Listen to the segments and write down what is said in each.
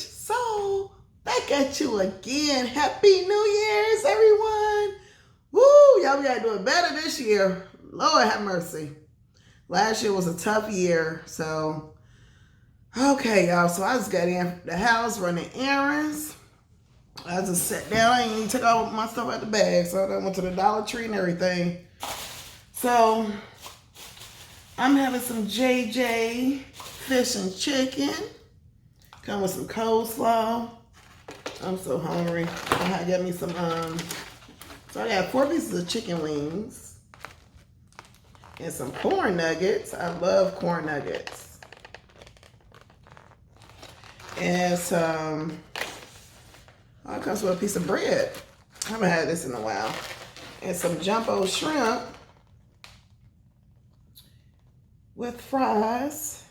So, back at you again. Happy New Year's, everyone. Woo, y'all, we gotta do it better this year. Lord have mercy. Last year was a tough year. So, okay, y'all. So, I just got in the house running errands. I just sat down. I ain't even took all my stuff out the bag. So, I went to the Dollar Tree and everything. So, I'm having some JJ fish and chicken. Come with some coleslaw. I'm so hungry. I got me some, so I got 4 pieces of chicken wings. And some corn nuggets. I love corn nuggets. And some, oh, it comes with a piece of bread. I haven't had this in a while. And some jumbo shrimp with fries.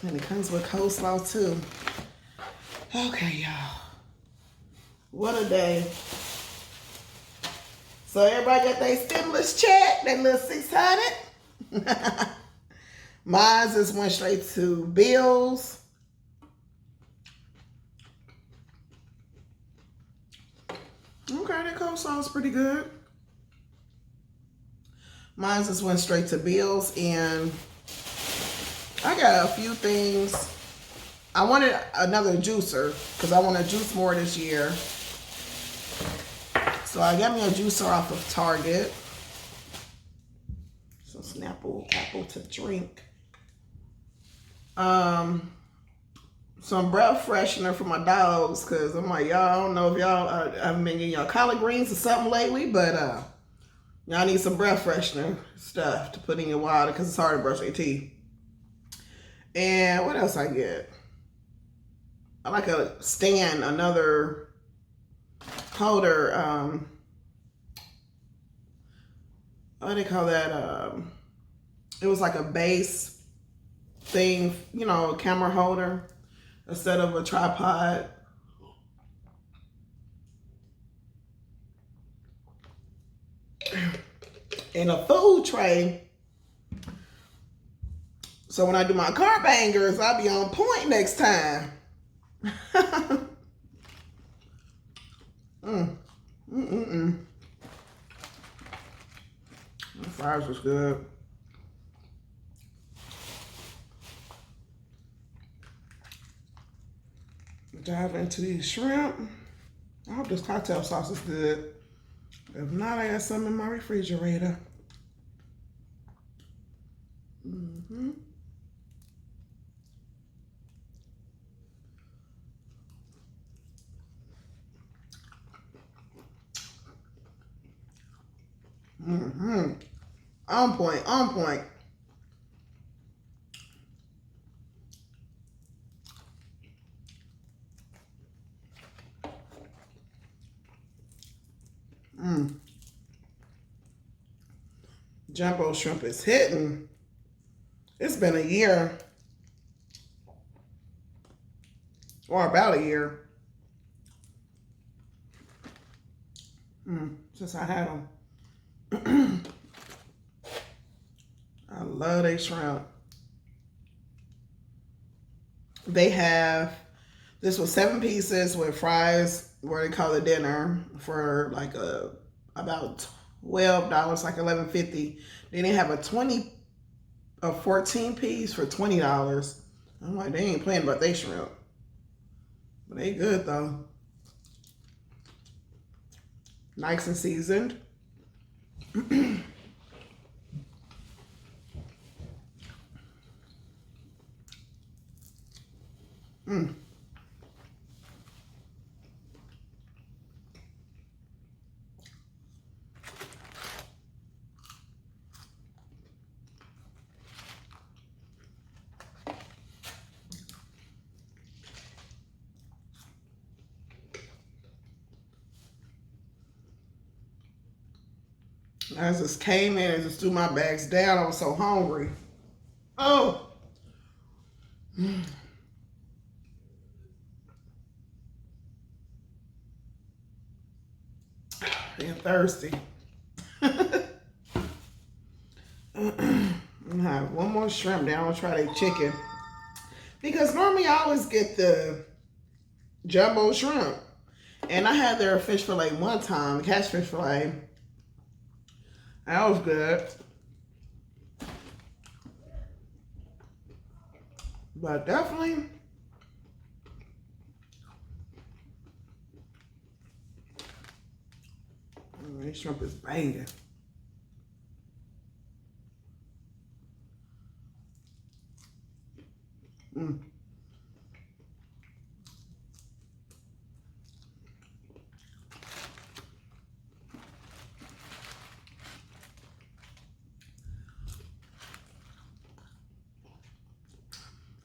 And it comes with coleslaw too. Okay, y'all. What a day. So everybody got their stimulus check, that little 600. Mine just went straight to bills. Okay, that coleslaw is pretty good. Mine just went straight to bills, and I got a few things. I wanted another juicer because I want to juice more this year. So I got me a juicer off of Target. Some Snapple apple to drink. Some breath freshener for my dogs because I'm like, y'all, I don't know if y'all I've been getting y'all collard greens or something lately, but y'all need some breath freshener stuff to put in your water because it's hard to brush your teeth. And what else I get? I like a stand, another holder. What do they call that? It was like a base thing, you know, a camera holder instead of a tripod. And a food tray. So when I do my car bangers, I'll be on point next time. The fries was good. Dive into these shrimp. I hope this cocktail sauce is good. If not, I got some in my refrigerator. On point, on point. Jumbo shrimp is hitting. It's been a year. Or about a year. Since I had them. I love they shrimp. They have, this was 7 pieces with fries, where they call it dinner, for like about $12, like $11.50. Then they have a 14 piece for $20. I'm like, they ain't playing about they shrimp. But they good though. Nice and seasoned. I just came in and just threw my bags down. I was so hungry. Oh. And thirsty. I'm gonna have one more shrimp. Then I'm gonna try their chicken. Because normally I always get the jumbo shrimp. And I had their fish fillet one time, catfish fillet. That was good. But definitely, this shrimp is banging. Mm.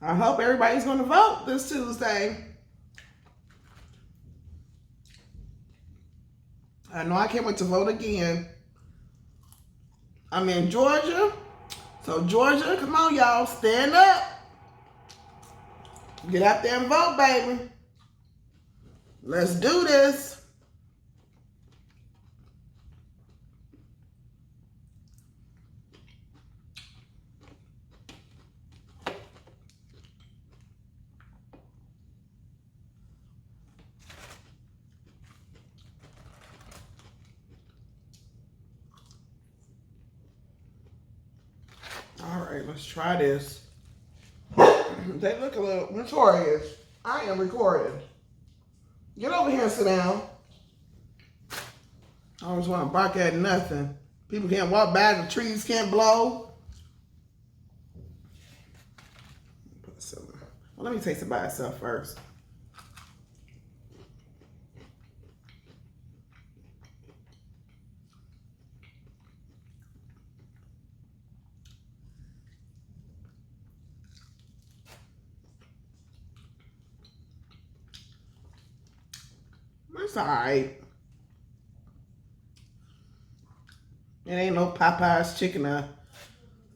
I hope everybody's going to vote this Tuesday. I know I can't wait to vote again. I'm in Georgia. So Georgia, come on y'all, stand up. Get out there and vote, baby. Let's do this. All right, let's try this. They look a little notorious. I am recording. Get over here and sit down. I always want to bark at nothing. People can't walk by, the trees can't blow. Put some. Well, let me taste it by itself first. It's all right. It ain't no Popeye's chicken, an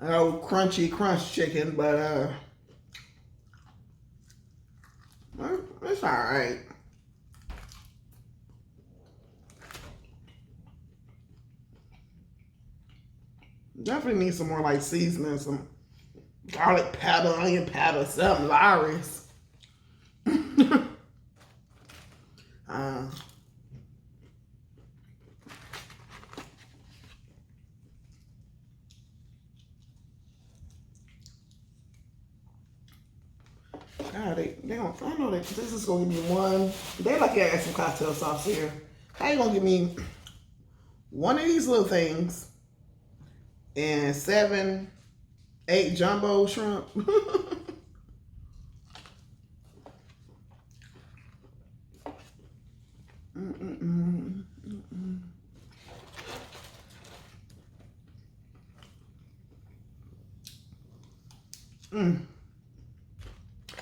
old crunchy crunch chicken, but it's all right. Definitely need some more like seasoning, some garlic powder, onion powder, something, Lawry's. God, they don't, I know that this is gonna give me one. They like to add some cocktail sauce here. How you gonna give me one of these little things and 7, 8 jumbo shrimp?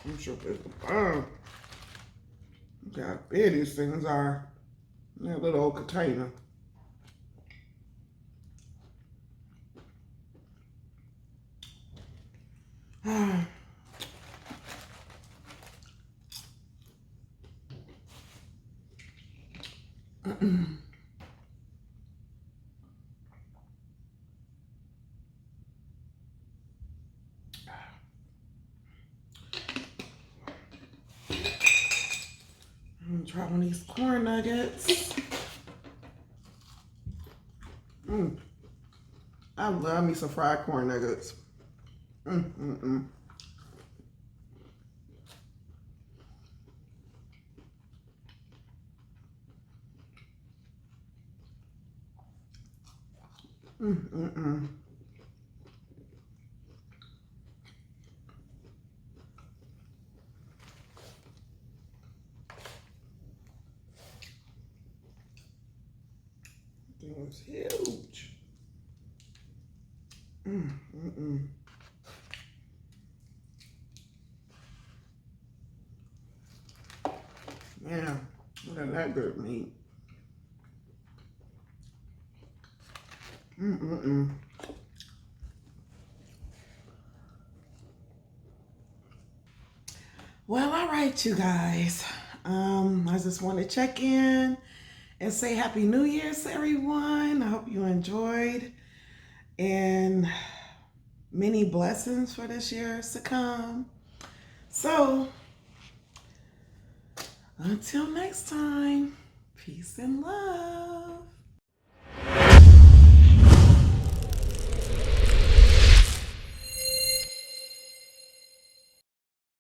I'm sure it's the bomb. Look how big these things are in that little old container. I'm gonna try one of these corn nuggets. I love me some fried corn nuggets. It was huge. Yeah, look at that good meat. Well, all right, you guys. I just want to check in and say Happy New Year's to everyone. I hope you enjoyed. And many blessings for this year to come. So, until next time, peace and love.